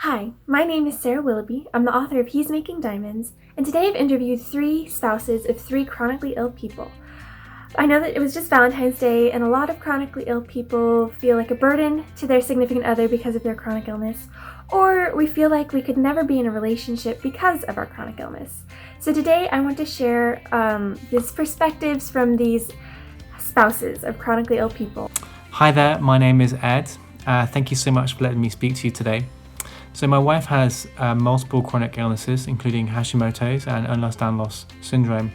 Hi, my name is Sarah Willoughby. I'm the author of He's Making Diamonds, and today I've interviewed 3 spouses of 3 chronically ill people. I know that it was just Valentine's Day, and a lot of chronically ill people feel like a burden to their significant other because of their chronic illness, or we feel like we could never be in a relationship because of our chronic illness. So today I want to share these perspectives from these spouses of chronically ill people. Hi there, my name is Ed. Thank you so much for letting me speak to you today. So my wife has multiple chronic illnesses, including Hashimoto's and Ehlers-Danlos syndrome.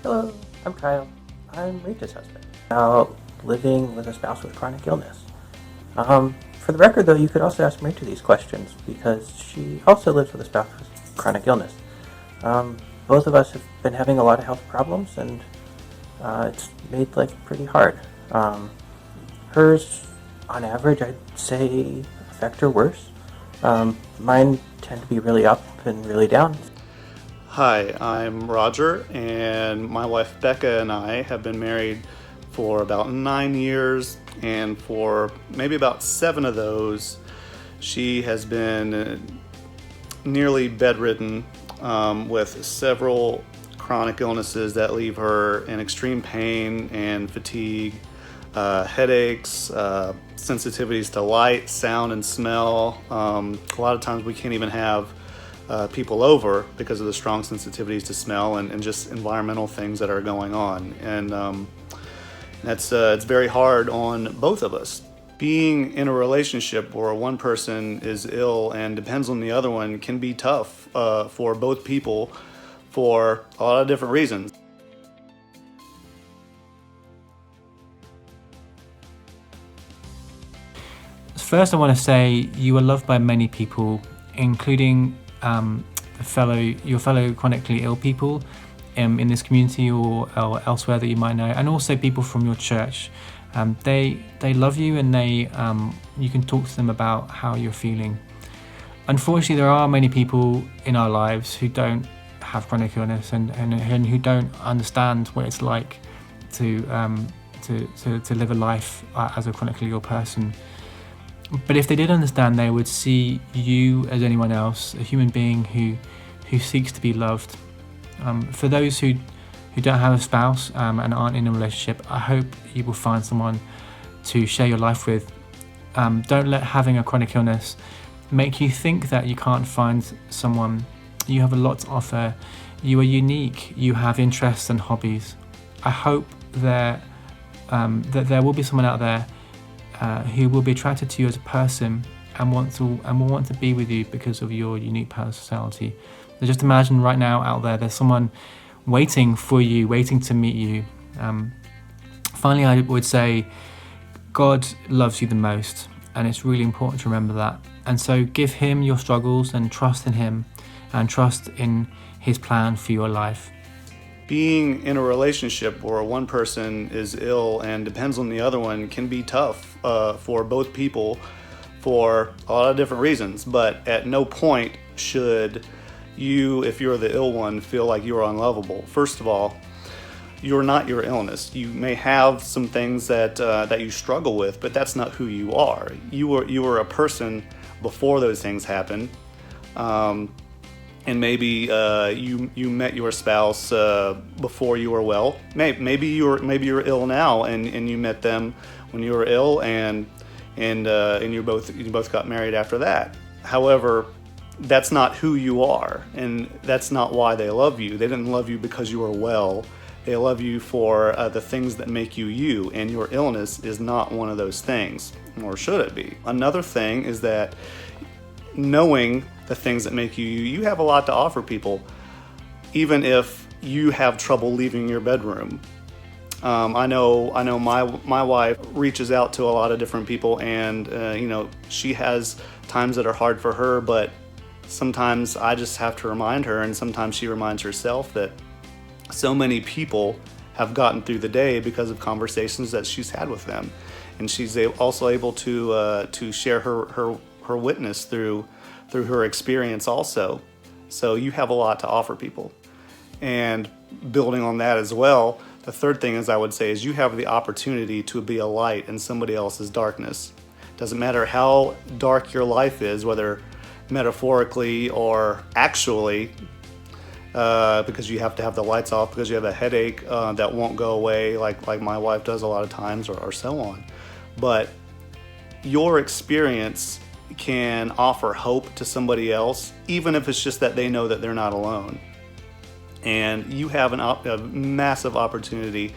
Hello, I'm Kyle. I'm Rita's husband. Now, living with a spouse with chronic illness. For the record, though, you could also ask Rita these questions because she also lives with a spouse with chronic illness. Both of us have been having a lot of health problems, and it's made life pretty hard. Hers, on average, I'd say affect her worse. Mine tend to be really up and really down. Hi, I'm Roger, and my wife Becca and I have been married for about 9 years, and for maybe about 7 of those, she has been nearly bedridden with several chronic illnesses that leave her in extreme pain and fatigue, headaches, sensitivities to light, sound, and smell. A lot of times we can't even have people over because of the strong sensitivities to smell and just environmental things that are going on. And it's very hard on both of us. Being in a relationship where one person is ill and depends on the other one can be tough for both people for a lot of different reasons. First, I want to say you are loved by many people, including your fellow chronically ill people in this community or elsewhere that you might know, and also people from your church. They love you, and you can talk to them about how you're feeling. Unfortunately, there are many people in our lives who don't have chronic illness and who don't understand what it's like to live a life as a chronically ill person. But if they did understand, they would see you as anyone else, a human being who seeks to be loved. For those who don't have a spouse and aren't in a relationship, I hope you will find someone to share your life with. Don't let having a chronic illness make you think that you can't find someone. You have a lot to offer. You are unique. You have interests and hobbies. I hope that there will be someone out there who will be attracted to you as a person and will want to be with you because of your unique personality. So just imagine right now out there's someone waiting for you, waiting to meet you. Finally, I would say God loves you the most, and it's really important to remember that. And so give him your struggles and trust in him and trust in his plan for your life. Being in a relationship where one person is ill and depends on the other one can be tough for both people for a lot of different reasons, but at no point should you, if you're the ill one, feel like you're unlovable. First of all, you're not your illness. You may have some things that you struggle with, but that's not who you are. You were a person before those things happened. And maybe you met your spouse before you were well. Maybe you're ill now, and you met them when you were ill, and you both got married after that. However, that's not who you are, and that's not why they love you. They didn't love you because you were well. They love you for the things that make you you, and your illness is not one of those things, or should it be? Another thing is that knowing the things that make you you have a lot to offer people, even if you have trouble leaving your bedroom. I know my wife reaches out to a lot of different people, and she has times that are hard for her, but sometimes I just have to remind her, and sometimes she reminds herself, that so many people have gotten through the day because of conversations that she's had with them, and she's also able to share her witness through her experience also. So you have a lot to offer people. And building on that as well, the third thing is I would say is you have the opportunity to be a light in somebody else's darkness. Doesn't matter how dark your life is, whether metaphorically or actually, because you have to have the lights off because you have a headache that won't go away, like my wife does a lot of times, or so on. But your experience can offer hope to somebody else, even if it's just that they know that they're not alone. And you have a massive opportunity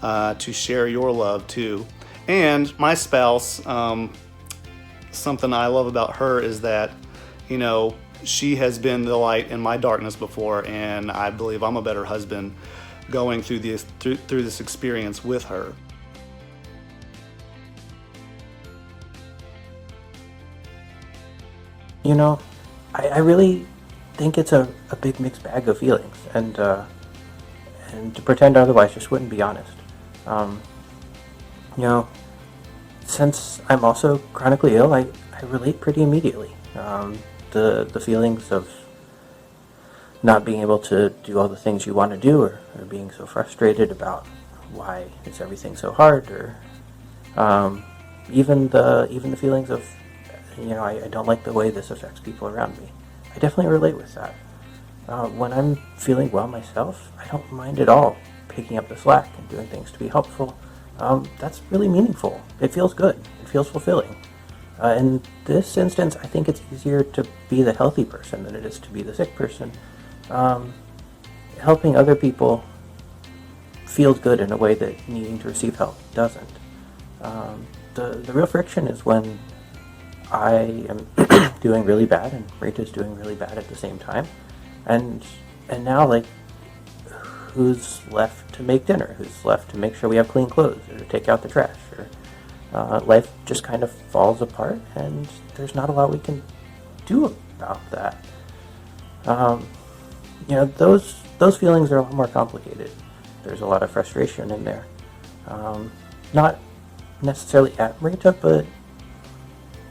to share your love too. And my spouse, something I love about her is that, you know, she has been the light in my darkness before, and I believe I'm a better husband going through this experience with her. You know, I really think it's a big mixed bag of feelings, and to pretend otherwise just wouldn't be honest. You know, since I'm also chronically ill, I relate pretty immediately. The feelings of not being able to do all the things you want to do, or being so frustrated about why is everything so hard, or even the feelings of, you know, I don't like the way this affects people around me. I definitely relate with that. When I'm feeling well myself, I don't mind at all picking up the slack and doing things to be helpful. That's really meaningful. It feels good. It feels fulfilling. In this instance, I think it's easier to be the healthy person than it is to be the sick person. Helping other people feels good in a way that needing to receive help doesn't. The real friction is when I am doing really bad and Rita's doing really bad at the same time. And now, like, who's left to make dinner? Who's left to make sure we have clean clothes, or to take out the trash? Or life just kind of falls apart, and there's not a lot we can do about that. You know, those feelings are a lot more complicated. There's a lot of frustration in there. Not necessarily at Rita, but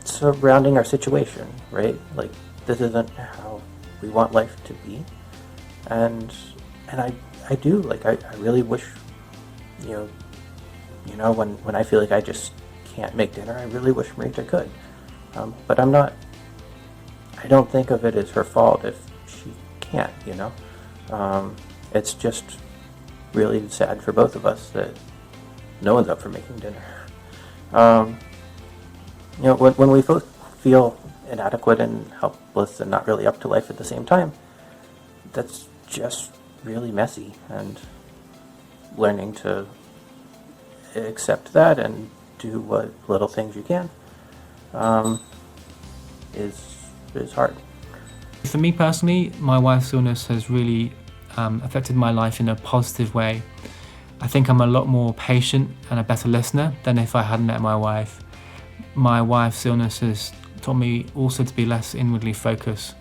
surrounding our situation, right? Like, this isn't how we want life to be. And I do, like, I really wish, you know, when I feel like I just can't make dinner, I really wish Rita could. But I don't think of it as her fault if she can't, you know? It's just really sad for both of us that no one's up for making dinner. You know, when we both feel inadequate and helpless and not really up to life at the same time, that's just really messy, and learning to accept that and do what little things you can is hard. For me personally, my wife's illness has really affected my life in a positive way. I think I'm a lot more patient and a better listener than if I hadn't met my wife. My wife's illness has taught me also to be less inwardly focused.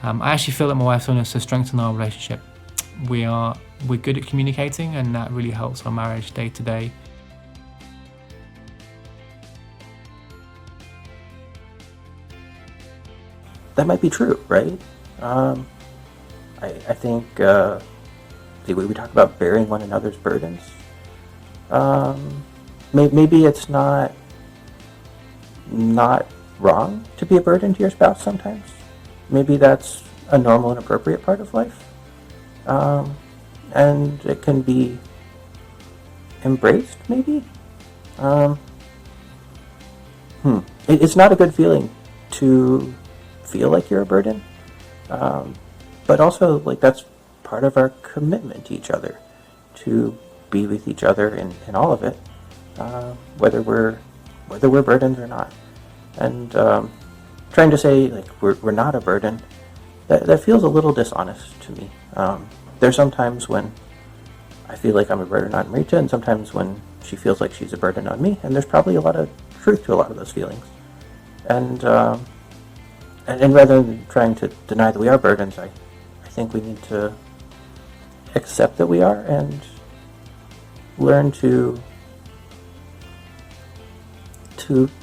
I actually feel that my wife's illness has strengthened our relationship. We're good at communicating, and that really helps our marriage day to day. That might be true, right? I think we talk about bearing one another's burdens. Maybe it's not wrong to be a burden to your spouse sometimes. Maybe that's a normal and appropriate part of life. And it can be embraced, maybe? It's not a good feeling to feel like you're a burden. But also, like, that's part of our commitment to each other, to be with each other in all of it, whether we're burdens or not. And trying to say, like, we're not a burden, that feels a little dishonest to me. There's some times when I feel like I'm a burden on Rita, and sometimes when she feels like she's a burden on me, and there's probably a lot of truth to a lot of those feelings. And rather than trying to deny that we are burdens, I think we need to accept that we are, and learn to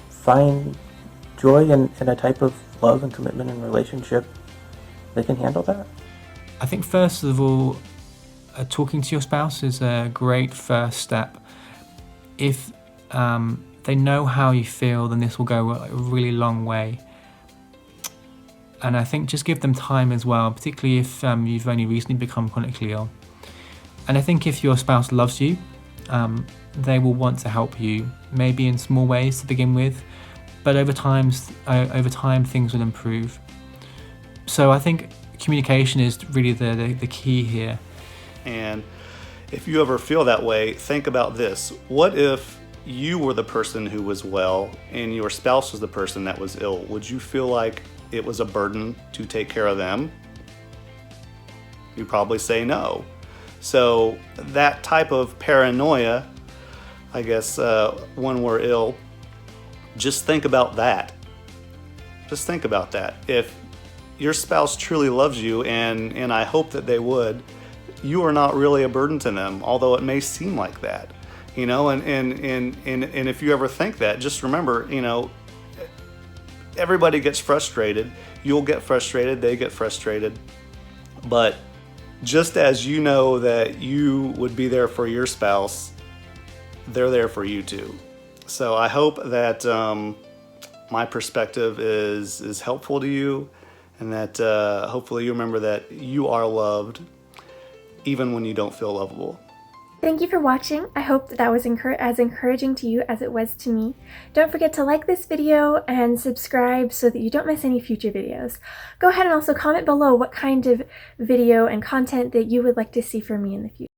find joy in a type of love and commitment and relationship that can handle that. I think first of all, talking to your spouse is a great first step. If they know how you feel, then this will go a really long way. And I think just give them time as well, particularly if you've only recently become chronically ill. And I think if your spouse loves you, they will want to help you, maybe in small ways to begin with, but over time things will improve. So I think communication is really the key here. And if you ever feel that way, think about this. What if you were the person who was well and your spouse was the person that was ill? Would you feel like it was a burden to take care of them? You probably say no. So that type of paranoia, I guess, when we're ill, just think about that. Just think about that. If your spouse truly loves you, and I hope that they would, you are not really a burden to them, although it may seem like that. You know, and if you ever think that, just remember, you know, everybody gets frustrated. You'll get frustrated, they get frustrated. But just as you know that you would be there for your spouse, they're there for you too. So I hope that my perspective is helpful to you, and that hopefully you remember that you are loved even when you don't feel lovable. Thank you for watching. I hope that was as encouraging to you as it was to me. Don't forget to like this video and subscribe so that you don't miss any future videos. Go ahead and also comment below what kind of video and content that you would like to see from me in the future.